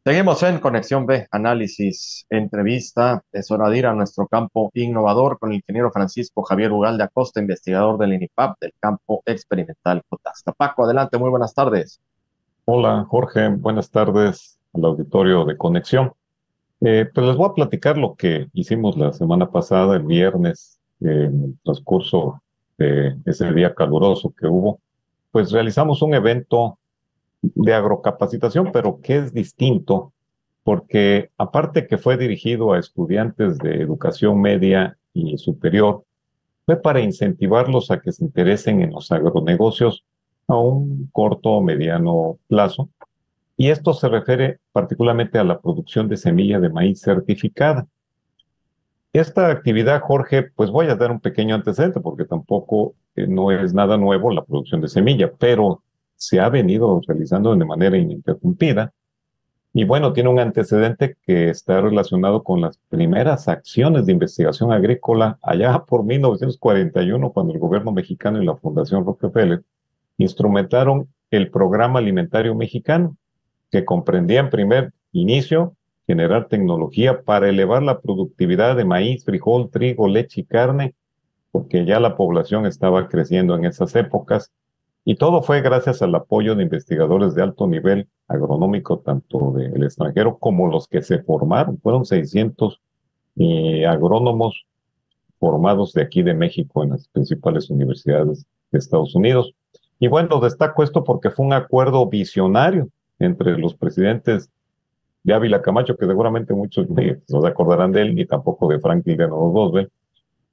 Seguimos en Conexión B, análisis, entrevista. Es hora de ir a nuestro campo innovador con el ingeniero Francisco Javier Ugalde Acosta, investigador del INIPAP del campo experimental Cotasca. Paco, adelante, muy buenas tardes. Hola Jorge, buenas tardes al auditorio de Conexión. Pues les voy a platicar lo que hicimos la semana pasada, el viernes, en el transcurso de ese día caluroso que hubo. Pues realizamos un evento de agrocapacitación, pero que es distinto, porque aparte que fue dirigido a estudiantes de educación media y superior, fue para incentivarlos a que se interesen en los agronegocios a un corto o mediano plazo, y esto se refiere particularmente a la producción de semilla de maíz certificada. Esta actividad, Jorge, pues voy a dar un pequeño antecedente porque tampoco no es nada nuevo la producción de semilla, pero se ha venido realizando de manera ininterrumpida. Y bueno, tiene un antecedente que está relacionado con las primeras acciones de investigación agrícola allá por 1941, cuando el gobierno mexicano y la Fundación Rockefeller instrumentaron el Programa Alimentario Mexicano, que comprendía en primer inicio generar tecnología para elevar la productividad de maíz, frijol, trigo, leche y carne, porque ya la población estaba creciendo en esas épocas. Y todo fue gracias al apoyo de investigadores de alto nivel agronómico, tanto del extranjero como los que se formaron. Fueron 600 agrónomos formados de aquí de México en las principales universidades de Estados Unidos. Y bueno, destaco esto porque fue un acuerdo visionario entre los presidentes de Ávila Camacho, que seguramente muchos no se acordarán de él, ni tampoco de Franklin Delano Roosevelt,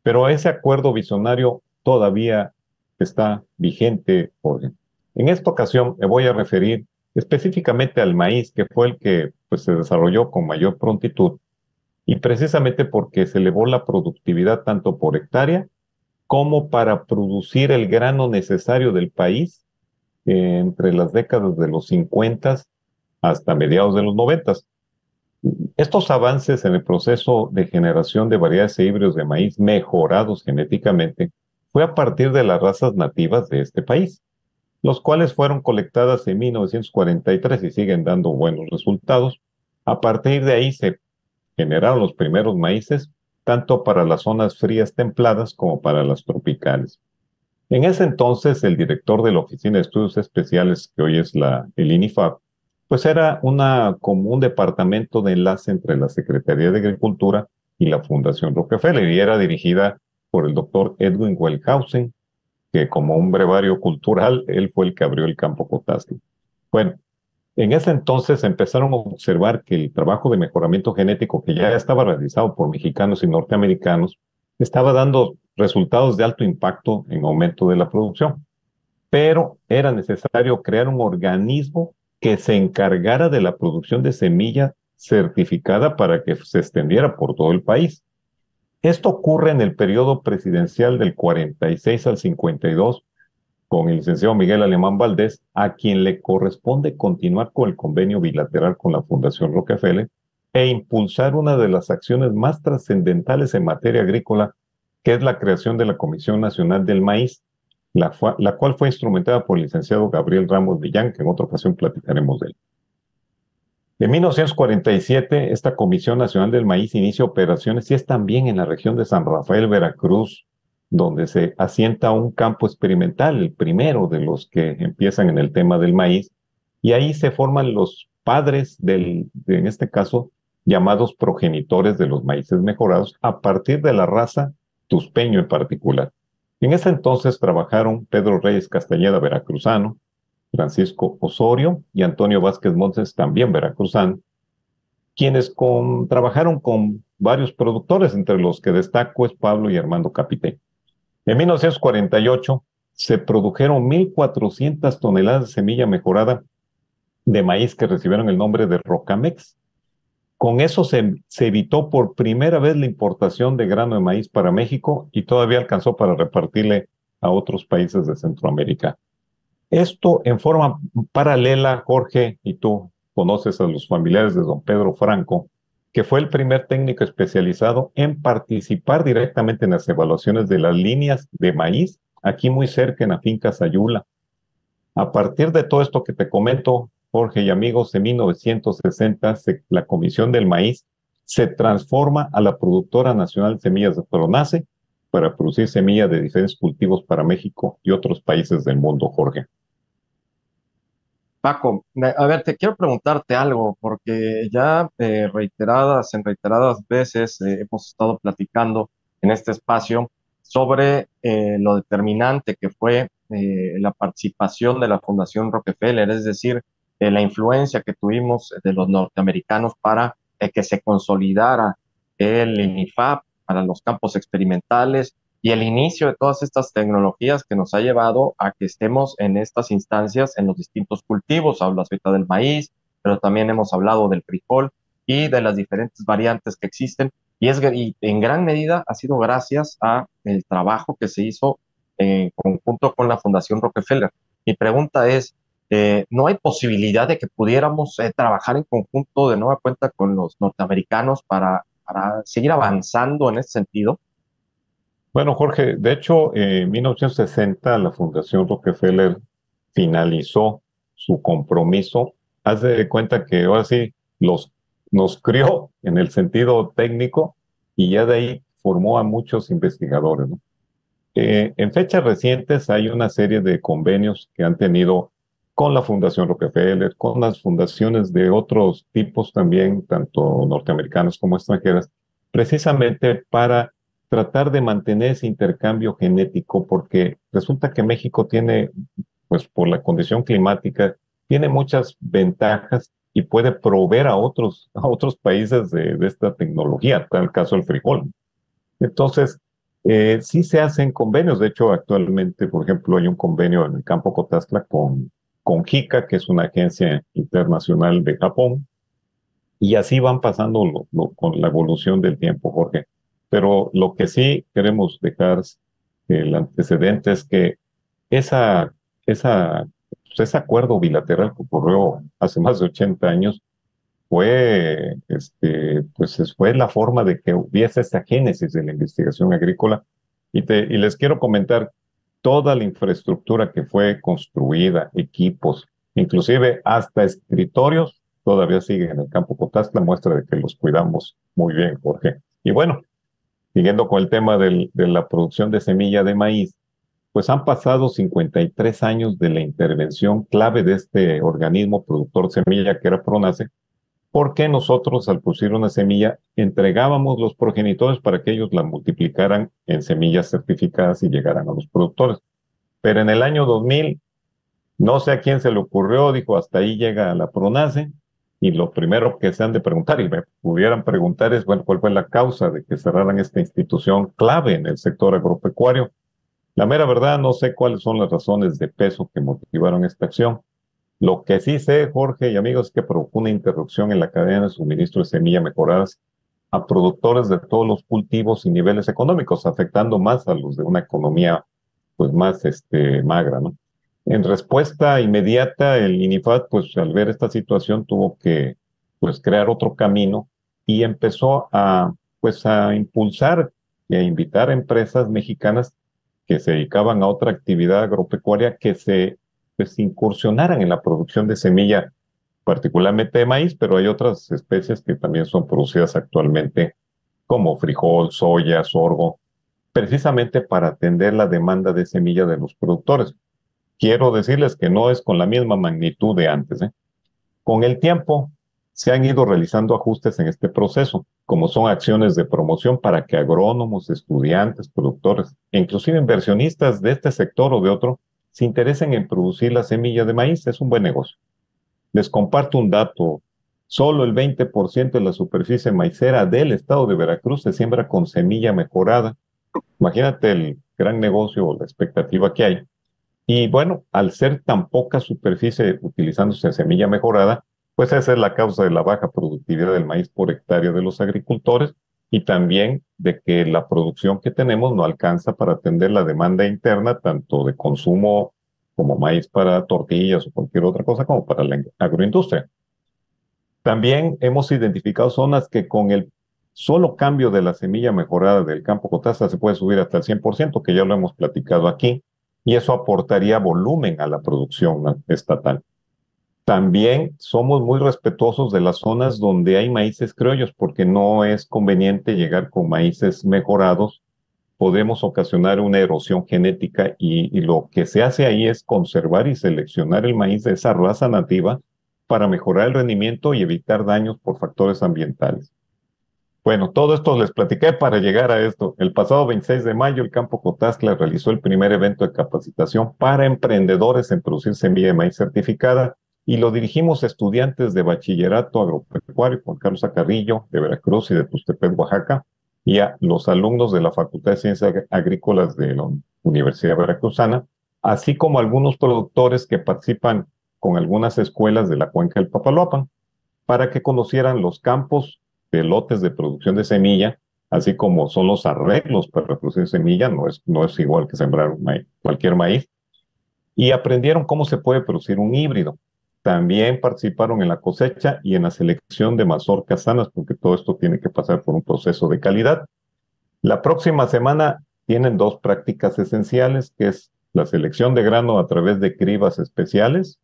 pero ese acuerdo visionario todavía está vigente, Jorge. En esta ocasión me voy a referir específicamente al maíz, que fue el que pues, se desarrolló con mayor prontitud, y precisamente porque se elevó la productividad tanto por hectárea como para producir el grano necesario del país entre las décadas de los 50 hasta mediados de los 90. Estos avances en el proceso de generación de variedades e híbridos de maíz mejorados genéticamente fue a partir de las razas nativas de este país, los cuales fueron colectadas en 1943 y siguen dando buenos resultados. A partir de ahí se generaron los primeros maíces, tanto para las zonas frías templadas como para las tropicales. En ese entonces, el director de la Oficina de Estudios Especiales, que hoy es el INIFAP, pues era como un departamento de enlace entre la Secretaría de Agricultura y la Fundación Rockefeller, y era dirigida por el doctor Edwin Wellhausen, que como un brevario cultural, él fue el que abrió el campo Cotasco. Bueno, en ese entonces empezaron a observar que el trabajo de mejoramiento genético que ya estaba realizado por mexicanos y norteamericanos estaba dando resultados de alto impacto en aumento de la producción, pero era necesario crear un organismo que se encargara de la producción de semilla certificada para que se extendiera por todo el país. Esto ocurre en el periodo presidencial del 46 al 52 con el licenciado Miguel Alemán Valdés, a quien le corresponde continuar con el convenio bilateral con la Fundación Rockefeller e impulsar una de las acciones más trascendentales en materia agrícola, que es la creación de la Comisión Nacional del Maíz, la cual fue instrumentada por el licenciado Gabriel Ramos Millán, que en otra ocasión platicaremos de él. En 1947, esta Comisión Nacional del Maíz inicia operaciones y es también en la región de San Rafael, Veracruz, donde se asienta un campo experimental, el primero de los que empiezan en el tema del maíz, y ahí se forman los padres en este caso, llamados progenitores de los maíces mejorados, a partir de la raza tuspeño en particular. En ese entonces trabajaron Pedro Reyes Castañeda, veracruzano, Francisco Osorio y Antonio Vázquez Montes, también veracruzano, quienes trabajaron con varios productores, entre los que destaco es Pablo y Armando Capité. En 1948 se produjeron 1,400 toneladas de semilla mejorada de maíz que recibieron el nombre de Rocamex. Con eso se evitó por primera vez la importación de grano de maíz para México y todavía alcanzó para repartirle a otros países de Centroamérica. Esto en forma paralela, Jorge, y tú conoces a los familiares de don Pedro Franco, que fue el primer técnico especializado en participar directamente en las evaluaciones de las líneas de maíz, aquí muy cerca en la finca Sayula. A partir de todo esto que te comento, Jorge y amigos, en 1960 la Comisión del Maíz se transforma a la Productora Nacional de Semillas de Pronace para producir semillas de diferentes cultivos para México y otros países del mundo, Jorge. Paco, a ver, te quiero preguntarte algo, porque ya en reiteradas veces hemos estado platicando en este espacio sobre lo determinante que fue la participación de la Fundación Rockefeller, es decir, la influencia que tuvimos de los norteamericanos para que se consolidara el INIFAP para los campos experimentales y el inicio de todas estas tecnologías que nos ha llevado a que estemos en estas instancias en los distintos cultivos. Hablas ahorita del maíz, pero también hemos hablado del frijol y de las diferentes variantes que existen. Y en gran medida ha sido gracias a el trabajo que se hizo en conjunto con la Fundación Rockefeller. Mi pregunta es, ¿no hay posibilidad de que pudiéramos trabajar en conjunto de nueva cuenta con los norteamericanos para seguir avanzando en ese sentido? Bueno, Jorge, de hecho, en 1960 la Fundación Rockefeller finalizó su compromiso. Haz de cuenta que ahora sí nos crió en el sentido técnico y ya de ahí formó a muchos investigadores, ¿no? En fechas recientes hay una serie de convenios que han tenido con la Fundación Rockefeller, con las fundaciones de otros tipos también, tanto norteamericanas como extranjeras, precisamente para tratar de mantener ese intercambio genético, porque resulta que México tiene, pues por la condición climática, tiene muchas ventajas y puede proveer a otros países de esta tecnología, tal el caso del frijol. Entonces, sí se hacen convenios. De hecho, actualmente, por ejemplo, hay un convenio en el campo Cotazla con JICA, que es una agencia internacional de Japón, y así van pasando con la evolución del tiempo, Jorge. Pero lo que sí queremos dejar el antecedente es que esa, esa, ese acuerdo bilateral que ocurrió hace más de 80 años fue la forma de que hubiese esta génesis de la investigación agrícola. Y les quiero comentar toda la infraestructura que fue construida, equipos, inclusive hasta escritorios, todavía siguen en el campo Cotazla, muestra de que los cuidamos muy bien, Jorge. Y bueno, siguiendo con el tema de la producción de semilla de maíz, pues han pasado 53 años de la intervención clave de este organismo productor de semilla que era Pronace, porque nosotros al producir una semilla entregábamos los progenitores para que ellos la multiplicaran en semillas certificadas y llegaran a los productores. Pero en el año 2000, no sé a quién se le ocurrió, dijo, hasta ahí llega la Pronace, y lo primero que se han de preguntar, y me pudieran preguntar es, bueno, ¿cuál fue la causa de que cerraran esta institución clave en el sector agropecuario? La mera verdad, no sé cuáles son las razones de peso que motivaron esta acción. Lo que sí sé, Jorge y amigos, es que provocó una interrupción en la cadena de suministro de semillas mejoradas a productores de todos los cultivos y niveles económicos, afectando más a los de una economía pues más magra, ¿no? En respuesta inmediata, el INIFAD, pues al ver esta situación, tuvo que pues crear otro camino y empezó a impulsar y a invitar a empresas mexicanas que se dedicaban a otra actividad agropecuaria que se pues incursionaran en la producción de semilla, particularmente de maíz, pero hay otras especies que también son producidas actualmente, como frijol, soya, sorgo, precisamente para atender la demanda de semilla de los productores. Quiero decirles que no es con la misma magnitud de antes, ¿eh? Con el tiempo se han ido realizando ajustes en este proceso, como son acciones de promoción para que agrónomos, estudiantes, productores e inclusive inversionistas de este sector o de otro se interesen en producir la semilla de maíz. Es un buen negocio. Les comparto un dato. Solo el 20% de la superficie maicera del estado de Veracruz se siembra con semilla mejorada. Imagínate el gran negocio o la expectativa que hay. Y bueno, al ser tan poca superficie utilizándose semilla mejorada, pues esa es la causa de la baja productividad del maíz por hectárea de los agricultores y también de que la producción que tenemos no alcanza para atender la demanda interna, tanto de consumo como maíz para tortillas o cualquier otra cosa, como para la agroindustria. También hemos identificado zonas que con el solo cambio de la semilla mejorada del campo Cotazla se puede subir hasta el 100%, que ya lo hemos platicado aquí, y eso aportaría volumen a la producción estatal. También somos muy respetuosos de las zonas donde hay maíces criollos, porque no es conveniente llegar con maíces mejorados. Podemos ocasionar una erosión genética y lo que se hace ahí es conservar y seleccionar el maíz de esa raza nativa para mejorar el rendimiento y evitar daños por factores ambientales. Bueno, todo esto les platiqué para llegar a esto. El pasado 26 de mayo, el Campo Cotazla realizó el primer evento de capacitación para emprendedores en producir semilla de maíz certificada y lo dirigimos a estudiantes de bachillerato agropecuario, Juan Carlos Acarrillo, de Veracruz y de Tustepet, Oaxaca, y a los alumnos de la Facultad de Ciencias Agrícolas de la Universidad Veracruzana, así como algunos productores que participan con algunas escuelas de la cuenca del Papaloapan, para que conocieran los campos de lotes de producción de semilla, así como son los arreglos para producir semilla, no es igual que sembrar cualquier maíz, y aprendieron cómo se puede producir un híbrido. También participaron en la cosecha y en la selección de mazorcas sanas, porque todo esto tiene que pasar por un proceso de calidad. La próxima semana tienen dos prácticas esenciales, que es la selección de grano a través de cribas especiales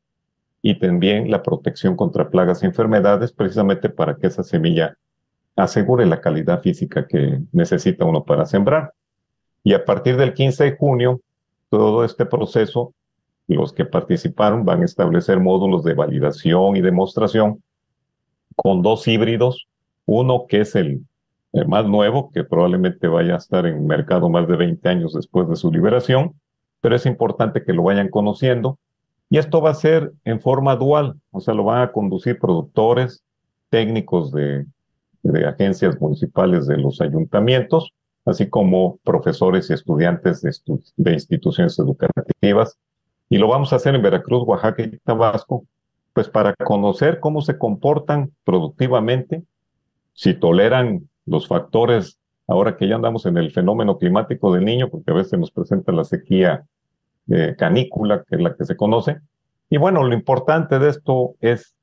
y también la protección contra plagas y enfermedades, precisamente para que esa semilla asegure la calidad física que necesita uno para sembrar. Y a partir del 15 de junio, todo este proceso, los que participaron van a establecer módulos de validación y demostración con dos híbridos, uno que es el más nuevo, que probablemente vaya a estar en el mercado más de 20 años después de su liberación, pero es importante que lo vayan conociendo. Y esto va a ser en forma dual, o sea, lo van a conducir productores, técnicos de agencias municipales de los ayuntamientos, así como profesores y estudiantes de instituciones educativas. Y lo vamos a hacer en Veracruz, Oaxaca y Tabasco, pues para conocer cómo se comportan productivamente, si toleran los factores, ahora que ya andamos en el fenómeno climático del Niño, porque a veces nos presenta la sequía canícula, que es la que se conoce. Y bueno, lo importante de esto es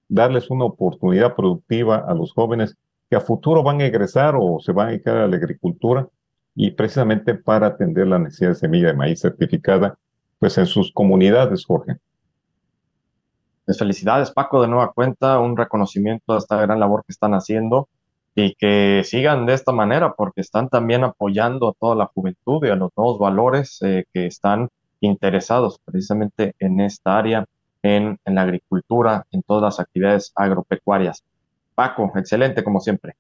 darles una oportunidad productiva a los jóvenes que a futuro van a egresar o se van a dedicar a la agricultura y precisamente para atender la necesidad de semilla de maíz certificada, pues en sus comunidades, Jorge. Pues felicidades, Paco, de nueva cuenta, un reconocimiento a esta gran labor que están haciendo y que sigan de esta manera porque están también apoyando a toda la juventud y a los nuevos valores que están interesados precisamente en esta área, en la agricultura, en todas las actividades agropecuarias. Paco, excelente como siempre.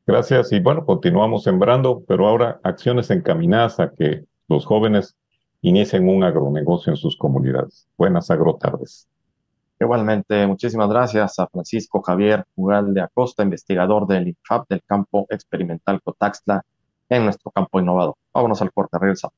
Gracias y bueno, continuamos sembrando, pero ahora acciones encaminadas a que los jóvenes inicien un agronegocio en sus comunidades. Buenas agrotardes. Igualmente, muchísimas gracias a Francisco Javier Ugal de Acosta, investigador del INFAP del campo experimental Cotaxtla en nuestro campo innovador. Vámonos al corte, regresamos.